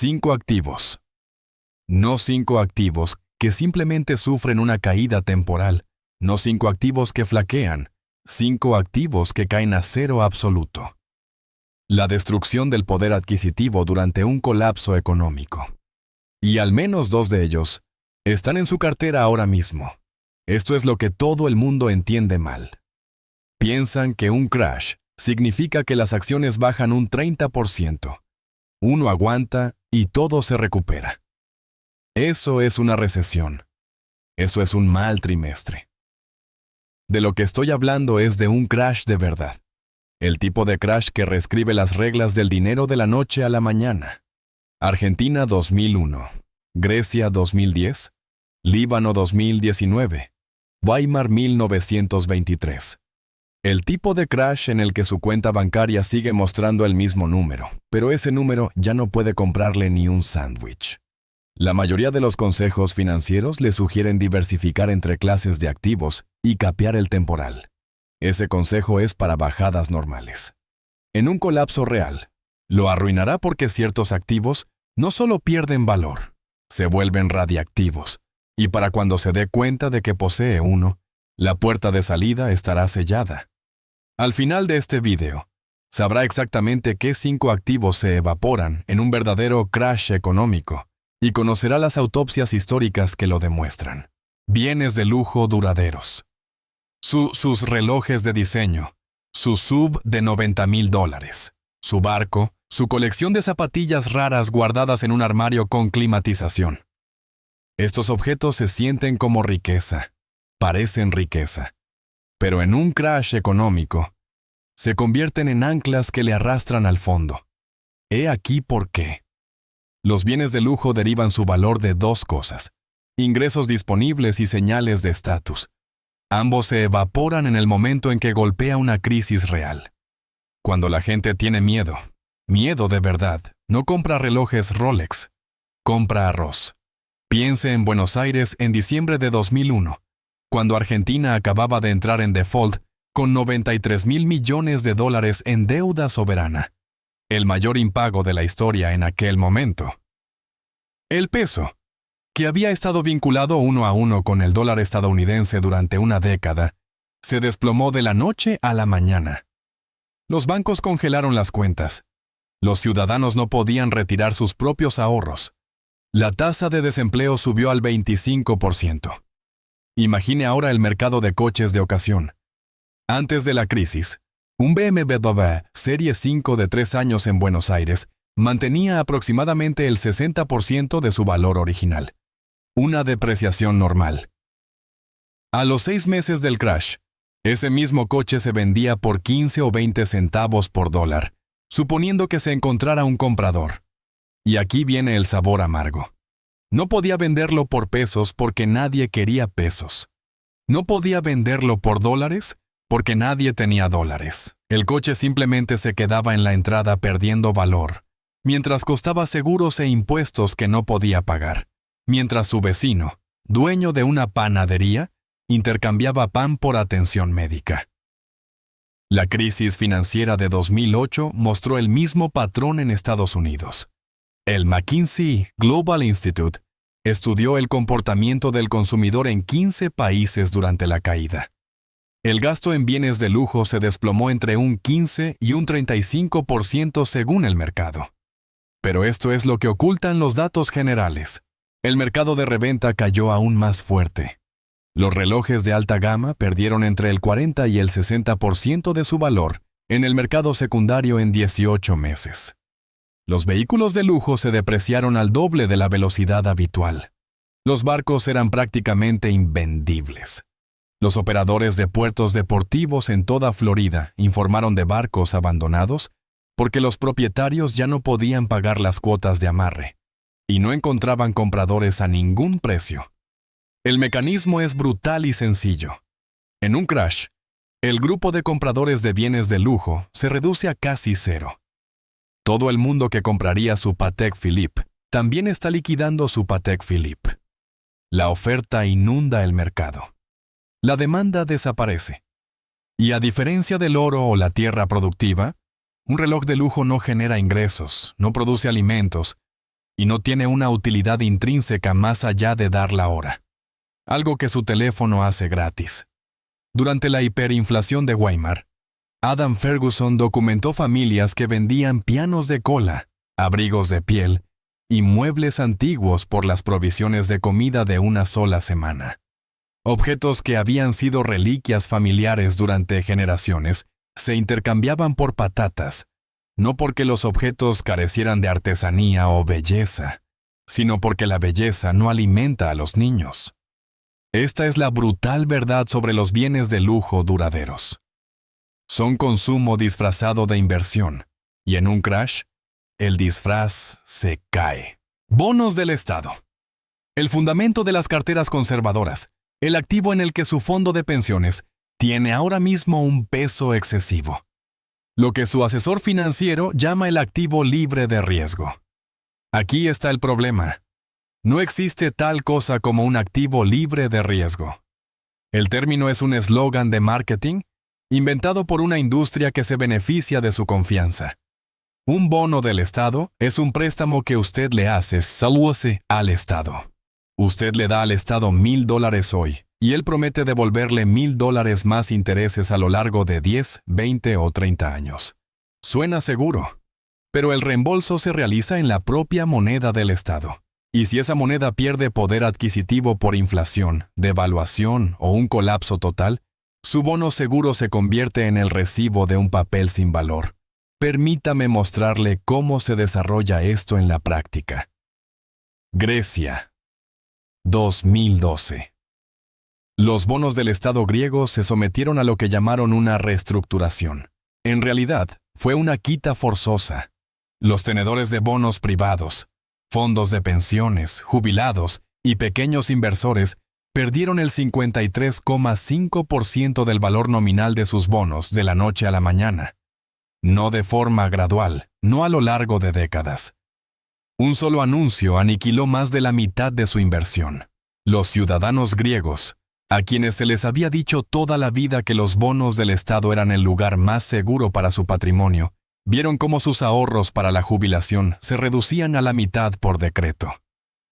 5 activos. No 5 activos que simplemente sufren una caída temporal. No 5 activos que flaquean. 5 activos que caen a cero absoluto. La destrucción del poder adquisitivo durante un colapso económico. Y al menos 2 de ellos están en su cartera ahora mismo. Esto es lo que todo el mundo entiende mal. Piensan que un crash significa que las acciones bajan un 30%. Uno aguanta y todo se recupera. Eso es una recesión. Eso es un mal trimestre. De lo que estoy hablando es de un crash de verdad. El tipo de crash que reescribe las reglas del dinero de la noche a la mañana. Argentina 2001, Grecia 2010, Líbano 2019, Weimar 1923. El tipo de crash en el que su cuenta bancaria sigue mostrando el mismo número, pero ese número ya no puede comprarle ni un sándwich. La mayoría de los consejos financieros le sugieren diversificar entre clases de activos y capear el temporal. Ese consejo es para bajadas normales. En un colapso real, lo arruinará porque ciertos activos no solo pierden valor, se vuelven radiactivos, y para cuando se dé cuenta de que posee uno, la puerta de salida estará sellada. Al final de este video, sabrá exactamente qué 5 activos se evaporan en un verdadero crash económico y conocerá las autopsias históricas que lo demuestran. Bienes de lujo duraderos. Sus relojes de diseño, su sub de $90,000, su barco, su colección de zapatillas raras guardadas en un armario con climatización. Estos objetos se sienten como riqueza. Parecen riqueza, pero en un crash económico, se convierten en anclas que le arrastran al fondo. He aquí por qué. Los bienes de lujo derivan su valor de 2 cosas: ingresos disponibles y señales de estatus. Ambos se evaporan en el momento en que golpea una crisis real. Cuando la gente tiene miedo de verdad, no compra relojes Rolex, compra arroz. Piense en Buenos Aires en diciembre de 2001. Cuando Argentina acababa de entrar en default con $93,000 millones en deuda soberana, el mayor impago de la historia en aquel momento. El peso, que había estado vinculado 1 a 1 con el dólar estadounidense durante una década, se desplomó de la noche a la mañana. Los bancos congelaron las cuentas. Los ciudadanos no podían retirar sus propios ahorros. La tasa de desempleo subió al 25%. Imagine ahora el mercado de coches de ocasión. Antes de la crisis, un BMW Serie 5 de 3 años en Buenos Aires mantenía aproximadamente el 60% de su valor original. Una depreciación normal. A los 6 meses del crash, ese mismo coche se vendía por 15 o 20 centavos por dólar, suponiendo que se encontrara un comprador. Y aquí viene el sabor amargo. No podía venderlo por pesos porque nadie quería pesos. No podía venderlo por dólares porque nadie tenía dólares. El coche simplemente se quedaba en la entrada perdiendo valor, mientras costaba seguros e impuestos que no podía pagar. Mientras su vecino, dueño de una panadería, intercambiaba pan por atención médica. La crisis financiera de 2008 mostró el mismo patrón en Estados Unidos. El McKinsey Global Institute estudió el comportamiento del consumidor en 15 países durante la caída. El gasto en bienes de lujo se desplomó entre un 15 y un 35% según el mercado. Pero esto es lo que ocultan los datos generales. El mercado de reventa cayó aún más fuerte. Los relojes de alta gama perdieron entre el 40 y el 60% de su valor en el mercado secundario en 18 meses. Los vehículos de lujo se depreciaron al doble de la velocidad habitual. Los barcos eran prácticamente invendibles. Los operadores de puertos deportivos en toda Florida informaron de barcos abandonados porque los propietarios ya no podían pagar las cuotas de amarre y no encontraban compradores a ningún precio. El mecanismo es brutal y sencillo. En un crash, el grupo de compradores de bienes de lujo se reduce a casi cero. Todo el mundo que compraría su Patek Philippe también está liquidando su Patek Philippe. La oferta inunda el mercado. La demanda desaparece. Y a diferencia del oro o la tierra productiva, un reloj de lujo no genera ingresos, no produce alimentos, y no tiene una utilidad intrínseca más allá de dar la hora. Algo que su teléfono hace gratis. Durante la hiperinflación de Weimar, Adam Ferguson documentó familias que vendían pianos de cola, abrigos de piel y muebles antiguos por las provisiones de comida de una sola semana. Objetos que habían sido reliquias familiares durante generaciones se intercambiaban por patatas, no porque los objetos carecieran de artesanía o belleza, sino porque la belleza no alimenta a los niños. Esta es la brutal verdad sobre los bienes de lujo duraderos. Son consumo disfrazado de inversión, y en un crash, el disfraz se cae. Bonos del Estado. El fundamento de las carteras conservadoras, el activo en el que su fondo de pensiones tiene ahora mismo un peso excesivo. Lo que su asesor financiero llama el activo libre de riesgo. Aquí está el problema. No existe tal cosa como un activo libre de riesgo. El término es un eslogan de marketing inventado por una industria que se beneficia de su confianza. Un bono del Estado es un préstamo que usted le hace al Estado. Usted le da al Estado $1,000 hoy, y él promete devolverle $1,000 más intereses a lo largo de 10, 20 o 30 años. Suena seguro, pero el reembolso se realiza en la propia moneda del Estado. Y si esa moneda pierde poder adquisitivo por inflación, devaluación o un colapso total, su bono seguro se convierte en el recibo de un papel sin valor. Permítame mostrarle cómo se desarrolla esto en la práctica. Grecia, 2012. Los bonos del Estado griego se sometieron a lo que llamaron una reestructuración. En realidad, fue una quita forzosa. Los tenedores de bonos privados, fondos de pensiones, jubilados y pequeños inversores perdieron el 53,5% del valor nominal de sus bonos de la noche a la mañana. No de forma gradual, no a lo largo de décadas. Un solo anuncio aniquiló más de la mitad de su inversión. Los ciudadanos griegos, a quienes se les había dicho toda la vida que los bonos del Estado eran el lugar más seguro para su patrimonio, vieron cómo sus ahorros para la jubilación se reducían a la mitad por decreto.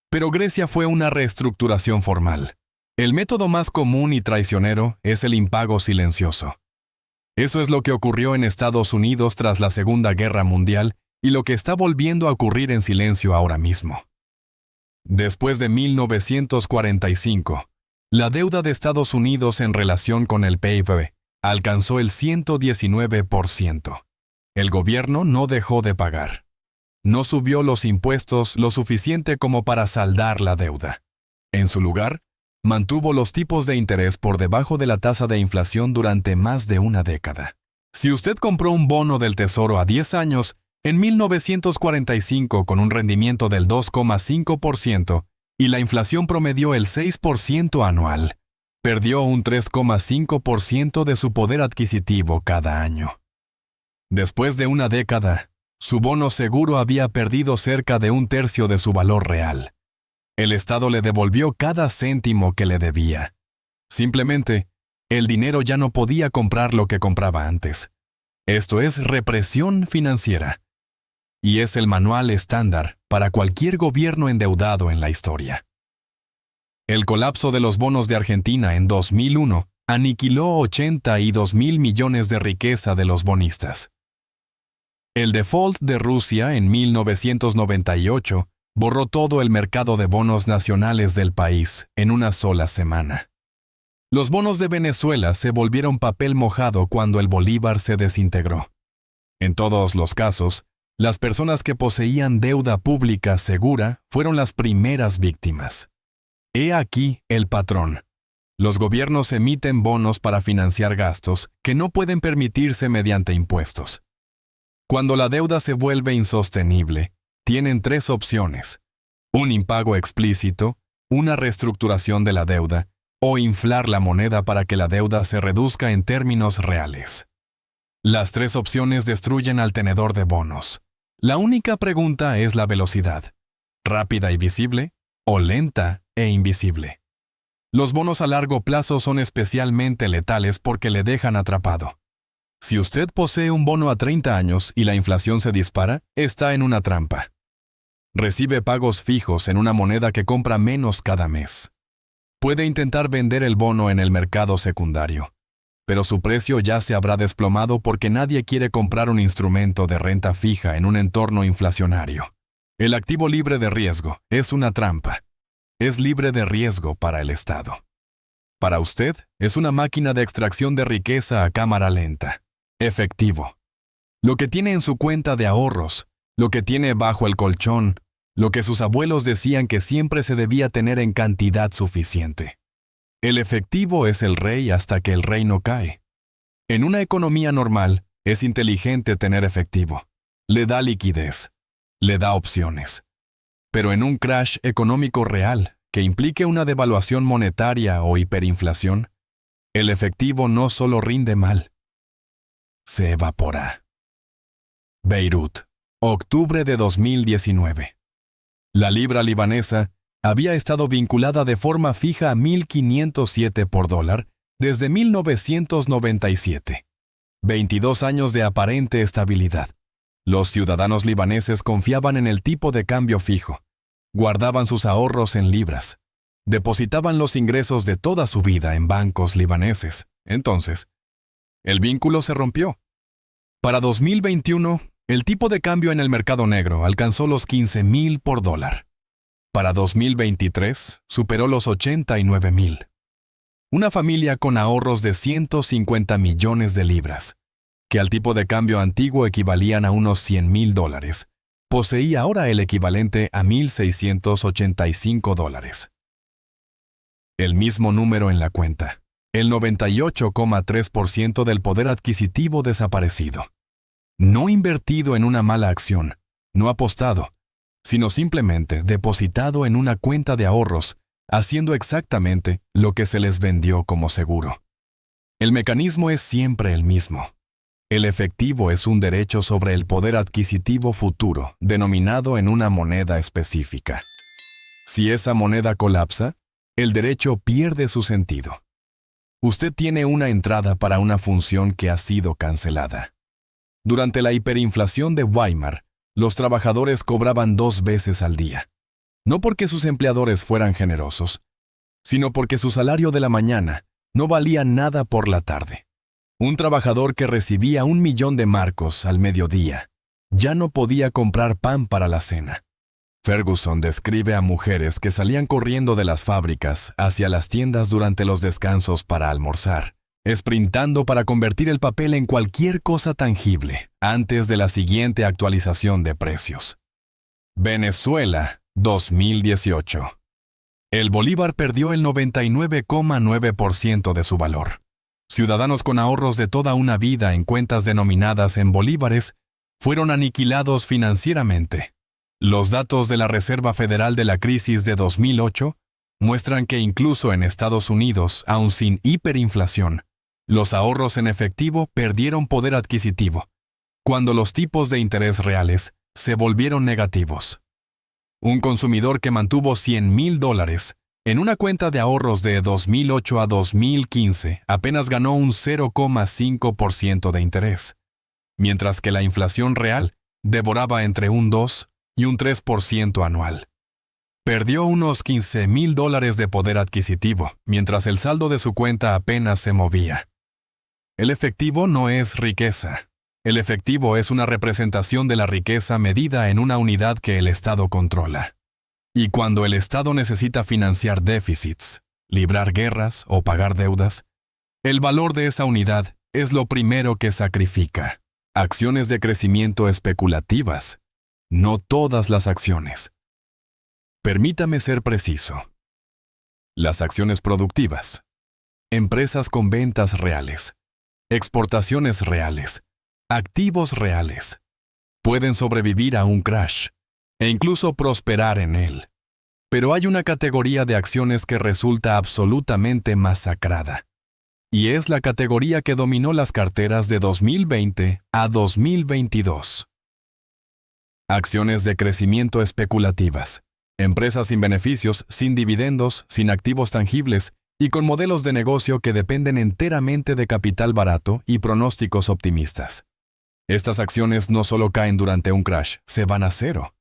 Pero Grecia fue una reestructuración formal. El método más común y traicionero es el impago silencioso. Eso es lo que ocurrió en Estados Unidos tras la Segunda Guerra Mundial y lo que está volviendo a ocurrir en silencio ahora mismo. Después de 1945, la deuda de Estados Unidos en relación con el PIB alcanzó el 119%. El gobierno no dejó de pagar. No subió los impuestos lo suficiente como para saldar la deuda. En su lugar, mantuvo los tipos de interés por debajo de la tasa de inflación durante más de una década. Si usted compró un bono del Tesoro a 10 años, en 1945 con un rendimiento del 2,5% y la inflación promedió el 6% anual, perdió un 3,5% de su poder adquisitivo cada año. Después de una década, su bono seguro había perdido cerca de un tercio de su valor real. El Estado le devolvió cada céntimo que le debía. Simplemente, el dinero ya no podía comprar lo que compraba antes. Esto es represión financiera. Y es el manual estándar para cualquier gobierno endeudado en la historia. El colapso de los bonos de Argentina en 2001 aniquiló 82,000 millones de riqueza de los bonistas. El default de Rusia en 1998 borró todo el mercado de bonos nacionales del país en una sola semana. Los bonos de Venezuela se volvieron papel mojado cuando el bolívar se desintegró. En todos los casos, las personas que poseían deuda pública segura fueron las primeras víctimas. He aquí el patrón. Los gobiernos emiten bonos para financiar gastos que no pueden permitirse mediante impuestos. Cuando la deuda se vuelve insostenible, tienen 3 opciones: un impago explícito, una reestructuración de la deuda, o inflar la moneda para que la deuda se reduzca en términos reales. Las 3 opciones destruyen al tenedor de bonos. La única pregunta es la velocidad: rápida y visible, o lenta e invisible. Los bonos a largo plazo son especialmente letales porque le dejan atrapado. Si usted posee un bono a 30 años y la inflación se dispara, está en una trampa. Recibe pagos fijos en una moneda que compra menos cada mes. Puede intentar vender el bono en el mercado secundario, pero su precio ya se habrá desplomado porque nadie quiere comprar un instrumento de renta fija en un entorno inflacionario. El activo libre de riesgo es una trampa. Es libre de riesgo para el Estado. Para usted, es una máquina de extracción de riqueza a cámara lenta. Efectivo. Lo que tiene en su cuenta de ahorros, lo que tiene bajo el colchón, lo que sus abuelos decían que siempre se debía tener en cantidad suficiente. El efectivo es el rey hasta que el reino cae. En una economía normal, es inteligente tener efectivo. Le da liquidez. Le da opciones. Pero en un crash económico real, que implique una devaluación monetaria o hiperinflación, el efectivo no solo rinde mal, se evapora. Beirut, octubre de 2019. La libra libanesa había estado vinculada de forma fija a 1.507 por dólar desde 1997. 22 años de aparente estabilidad. Los ciudadanos libaneses confiaban en el tipo de cambio fijo. Guardaban sus ahorros en libras. Depositaban los ingresos de toda su vida en bancos libaneses. Entonces, el vínculo se rompió. Para 2021, el tipo de cambio en el mercado negro alcanzó los 15.000 por dólar. Para 2023, superó los 89.000. Una familia con ahorros de 150 millones de libras, que al tipo de cambio antiguo equivalían a unos 100.000 dólares, poseía ahora el equivalente a 1.685 dólares. El mismo número en la cuenta, el 98,3% del poder adquisitivo desaparecido. No invertido en una mala acción, no apostado, sino simplemente depositado en una cuenta de ahorros, haciendo exactamente lo que se les vendió como seguro. El mecanismo es siempre el mismo. El efectivo es un derecho sobre el poder adquisitivo futuro, denominado en una moneda específica. Si esa moneda colapsa, el derecho pierde su sentido. Usted tiene una entrada para una función que ha sido cancelada. Durante la hiperinflación de Weimar, los trabajadores cobraban 2 veces al día. No porque sus empleadores fueran generosos, sino porque su salario de la mañana no valía nada por la tarde. Un trabajador que recibía 1.000.000 de marcos al mediodía ya no podía comprar pan para la cena. Ferguson describe a mujeres que salían corriendo de las fábricas hacia las tiendas durante los descansos para almorzar, esprintando para convertir el papel en cualquier cosa tangible antes de la siguiente actualización de precios. Venezuela, 2018. El bolívar perdió el 99,9% de su valor. Ciudadanos con ahorros de toda una vida en cuentas denominadas en bolívares fueron aniquilados financieramente. Los datos de la Reserva Federal de la crisis de 2008 muestran que incluso en Estados Unidos, aun sin hiperinflación, los ahorros en efectivo perdieron poder adquisitivo, cuando los tipos de interés reales se volvieron negativos. Un consumidor que mantuvo 100.000 dólares en una cuenta de ahorros de 2008 a 2015 apenas ganó un 0,5% de interés, mientras que la inflación real devoraba entre un 2 y un 3% anual. Perdió unos 15.000 dólares de poder adquisitivo, mientras el saldo de su cuenta apenas se movía. El efectivo no es riqueza. El efectivo es una representación de la riqueza medida en una unidad que el Estado controla. Y cuando el Estado necesita financiar déficits, librar guerras o pagar deudas, el valor de esa unidad es lo primero que sacrifica. Acciones de crecimiento especulativas. No todas las acciones. Permítame ser preciso. Las acciones productivas. Empresas con ventas reales. Exportaciones reales. Activos reales. Pueden sobrevivir a un crash e incluso prosperar en él. Pero hay una categoría de acciones que resulta absolutamente masacrada. Y es la categoría que dominó las carteras de 2020 a 2022. Acciones de crecimiento especulativas. Empresas sin beneficios, sin dividendos, sin activos tangibles y con modelos de negocio que dependen enteramente de capital barato y pronósticos optimistas. Estas acciones no solo caen durante un crash, se van a cero.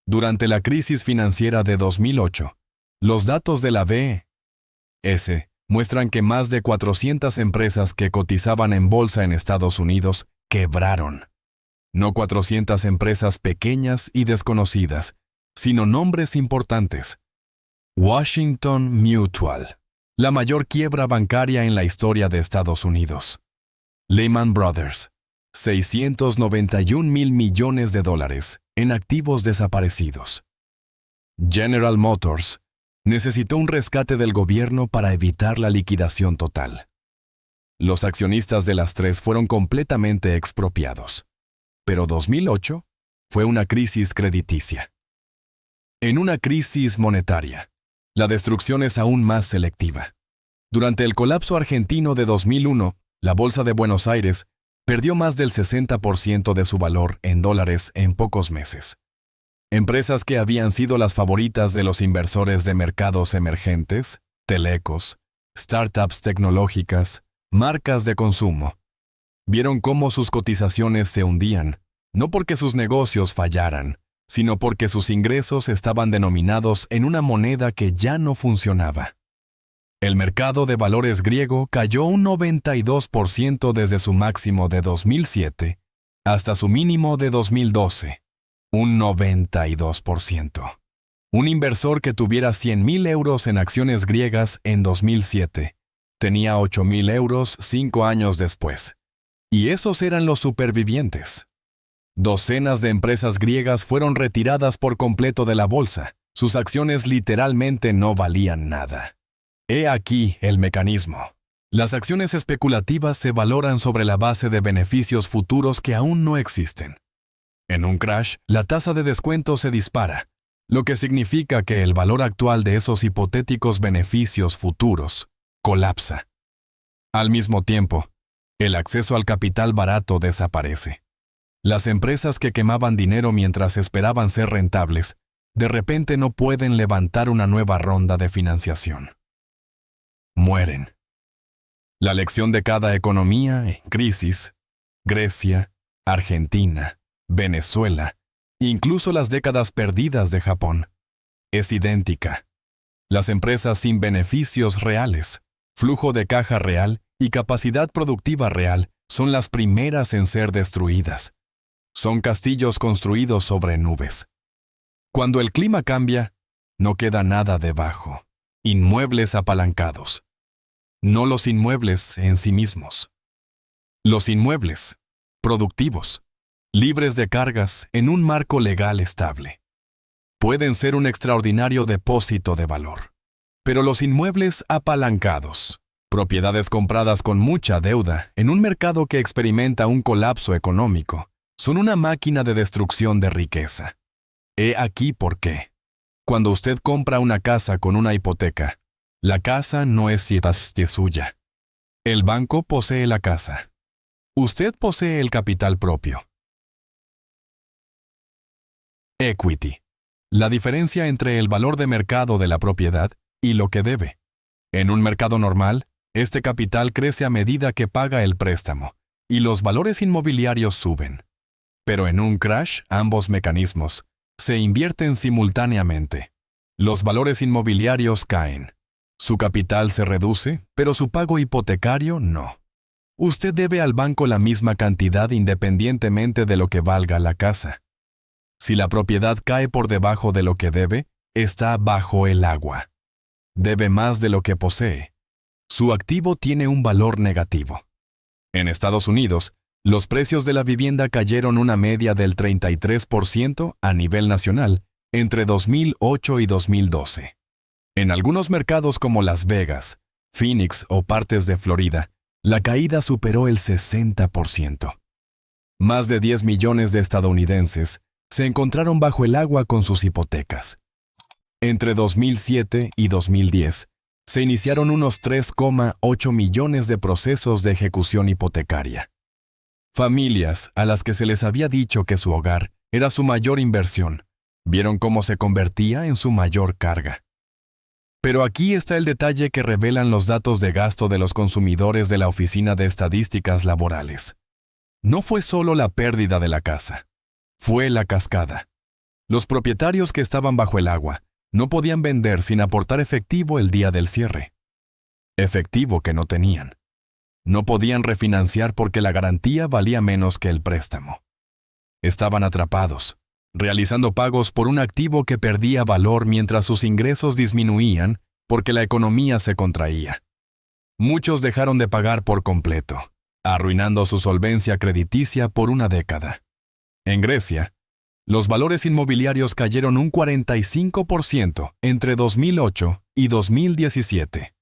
Durante la crisis financiera de 2008, los datos de la B.S. muestran que más de 400 empresas que cotizaban en bolsa en Estados Unidos quebraron. No 400 empresas pequeñas y desconocidas, sino nombres importantes. Washington Mutual, la mayor quiebra bancaria en la historia de Estados Unidos. Lehman Brothers, $691 mil millones en activos desaparecidos. General Motors necesitó un rescate del gobierno para evitar la liquidación total. Los accionistas de las tres fueron completamente expropiados. Pero 2008 fue una crisis crediticia. En una crisis monetaria, la destrucción es aún más selectiva. Durante el colapso argentino de 2001, la Bolsa de Buenos Aires perdió más del 60% de su valor en dólares en pocos meses. Empresas que habían sido las favoritas de los inversores de mercados emergentes, telecos, startups tecnológicas, marcas de consumo, vieron cómo sus cotizaciones se hundían, no porque sus negocios fallaran, sino porque sus ingresos estaban denominados en una moneda que ya no funcionaba. El mercado de valores griego cayó un 92% desde su máximo de 2007 hasta su mínimo de 2012. Un 92%. Un inversor que tuviera 100.000 euros en acciones griegas en 2007 tenía 8.000 euros 5 años después. Y esos eran los supervivientes. Docenas de empresas griegas fueron retiradas por completo de la bolsa. Sus acciones literalmente no valían nada. He aquí el mecanismo. Las acciones especulativas se valoran sobre la base de beneficios futuros que aún no existen. En un crash, la tasa de descuento se dispara, lo que significa que el valor actual de esos hipotéticos beneficios futuros colapsa. Al mismo tiempo, el acceso al capital barato desaparece. Las empresas que quemaban dinero mientras esperaban ser rentables, de repente no pueden levantar una nueva ronda de financiación. Mueren. La lección de cada economía en crisis, Grecia, Argentina, Venezuela, incluso las décadas perdidas de Japón, es idéntica. Las empresas sin beneficios reales, flujo de caja real y capacidad productiva real son las primeras en ser destruidas. Son castillos construidos sobre nubes. Cuando el clima cambia, no queda nada debajo. Inmuebles apalancados. No los inmuebles en sí mismos. Los inmuebles, productivos, libres de cargas en un marco legal estable. Pueden ser un extraordinario depósito de valor. Pero los inmuebles apalancados, propiedades compradas con mucha deuda en un mercado que experimenta un colapso económico, son una máquina de destrucción de riqueza. He aquí por qué. Cuando usted compra una casa con una hipoteca, la casa no es suya. El banco posee la casa. Usted posee el capital propio. Equity. La diferencia entre el valor de mercado de la propiedad y lo que debe. En un mercado normal, este capital crece a medida que paga el préstamo, y los valores inmobiliarios suben. Pero en un crash, ambos mecanismos se invierten simultáneamente. Los valores inmobiliarios caen. Su capital se reduce, pero su pago hipotecario no. Usted debe al banco la misma cantidad independientemente de lo que valga la casa. Si la propiedad cae por debajo de lo que debe, está bajo el agua. Debe más de lo que posee. Su activo tiene un valor negativo. En Estados Unidos, los precios de la vivienda cayeron una media del 33% a nivel nacional entre 2008 y 2012. En algunos mercados como Las Vegas, Phoenix o partes de Florida, la caída superó el 60%. Más de 10 millones de estadounidenses se encontraron bajo el agua con sus hipotecas. Entre 2007 y 2010, se iniciaron unos 3,8 millones de procesos de ejecución hipotecaria. Familias a las que se les había dicho que su hogar era su mayor inversión, vieron cómo se convertía en su mayor carga. Pero aquí está el detalle que revelan los datos de gasto de los consumidores de la Oficina de Estadísticas Laborales. No fue solo la pérdida de la casa, fue la cascada. Los propietarios que estaban bajo el agua no podían vender sin aportar efectivo el día del cierre. Efectivo que no tenían. No podían refinanciar porque la garantía valía menos que el préstamo. Estaban atrapados, realizando pagos por un activo que perdía valor mientras sus ingresos disminuían porque la economía se contraía. Muchos dejaron de pagar por completo, arruinando su solvencia crediticia por una década. En Grecia, los valores inmobiliarios cayeron un 45% entre 2008 y 2017.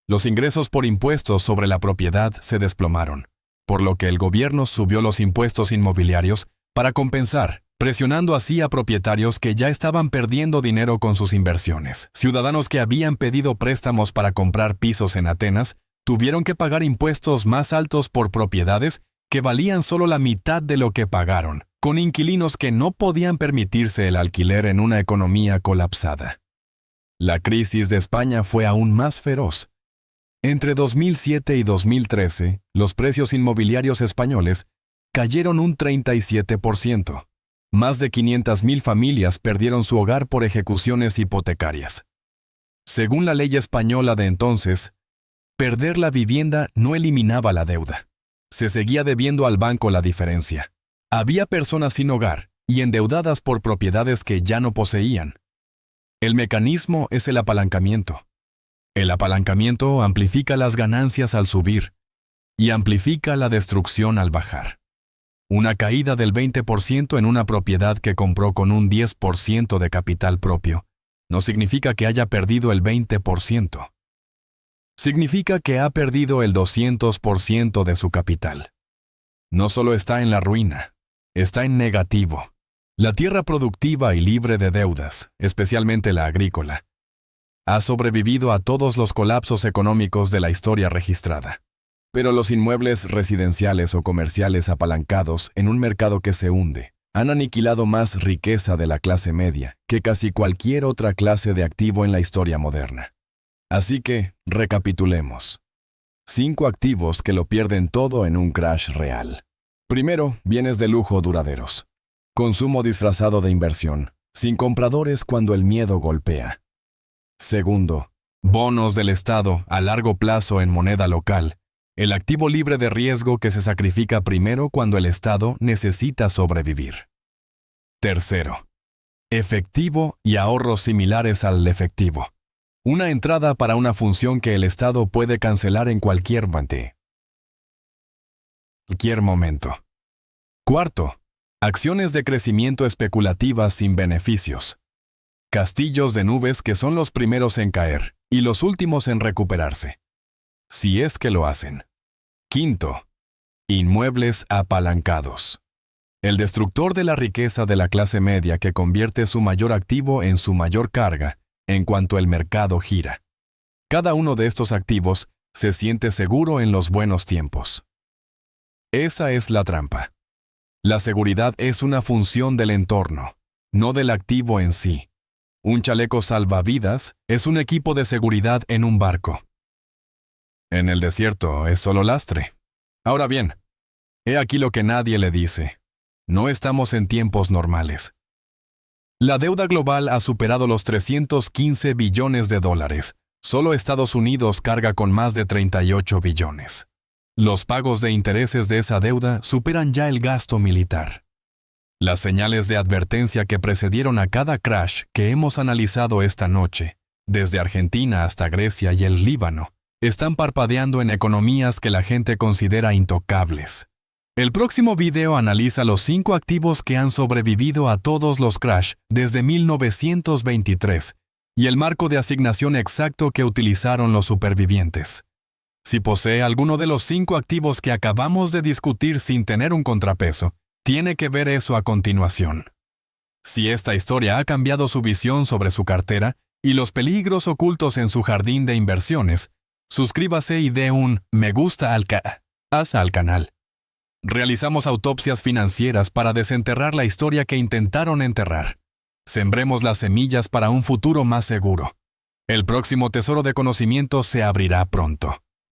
Los ingresos por impuestos sobre la propiedad se desplomaron, por lo que el gobierno subió los impuestos inmobiliarios para compensar, presionando así a propietarios que ya estaban perdiendo dinero con sus inversiones. Ciudadanos que habían pedido préstamos para comprar pisos en Atenas tuvieron que pagar impuestos más altos por propiedades que valían solo la mitad de lo que pagaron, con inquilinos que no podían permitirse el alquiler en una economía colapsada. La crisis de España fue aún más feroz. Entre 2007 y 2013, los precios inmobiliarios españoles cayeron un 37%. Más de 500,000 familias perdieron su hogar por ejecuciones hipotecarias. Según la ley española de entonces, perder la vivienda no eliminaba la deuda. Se seguía debiendo al banco la diferencia. Había personas sin hogar y endeudadas por propiedades que ya no poseían. El mecanismo es el apalancamiento. El apalancamiento amplifica las ganancias al subir y amplifica la destrucción al bajar. Una caída del 20% en una propiedad que compró con un 10% de capital propio no significa que haya perdido el 20%. Significa que ha perdido el 200% de su capital. No solo está en la ruina, está en negativo. La tierra productiva y libre de deudas, especialmente la agrícola, ha sobrevivido a todos los colapsos económicos de la historia registrada. Pero los inmuebles residenciales o comerciales apalancados en un mercado que se hunde han aniquilado más riqueza de la clase media que casi cualquier otra clase de activo en la historia moderna. Así que, recapitulemos. 5 activos que lo pierden todo en un crash real. Primero, bienes de lujo duraderos. Consumo disfrazado de inversión, sin compradores cuando el miedo golpea. Segundo, bonos del Estado a largo plazo en moneda local, el activo libre de riesgo que se sacrifica primero cuando el Estado necesita sobrevivir. Tercero, efectivo y ahorros similares al efectivo. Una entrada para una función que el Estado puede cancelar en cualquier momento. Cuarto, acciones de crecimiento especulativas sin beneficios. Castillos de nubes que son los primeros en caer y los últimos en recuperarse. Si es que lo hacen. Quinto, inmuebles apalancados. El destructor de la riqueza de la clase media que convierte su mayor activo en su mayor carga en cuanto el mercado gira. Cada uno de estos activos se siente seguro en los buenos tiempos. Esa es la trampa. La seguridad es una función del entorno, no del activo en sí. Un chaleco salvavidas es un equipo de seguridad en un barco. En el desierto es solo lastre. Ahora bien, he aquí lo que nadie le dice. No estamos en tiempos normales. La deuda global ha superado los 315 billones de dólares. Solo Estados Unidos carga con más de 38 billones. Los pagos de intereses de esa deuda superan ya el gasto militar. Las señales de advertencia que precedieron a cada crash que hemos analizado esta noche, desde Argentina hasta Grecia y el Líbano, están parpadeando en economías que la gente considera intocables. El próximo video analiza los 5 activos que han sobrevivido a todos los crash desde 1923 y el marco de asignación exacto que utilizaron los supervivientes. Si posee alguno de los 5 activos que acabamos de discutir sin tener un contrapeso, tiene que ver eso a continuación. Si esta historia ha cambiado su visión sobre su cartera y los peligros ocultos en su jardín de inversiones, suscríbase y dé un me gusta al canal. Realizamos autopsias financieras para desenterrar la historia que intentaron enterrar. Sembremos las semillas para un futuro más seguro. El próximo tesoro de conocimiento se abrirá pronto.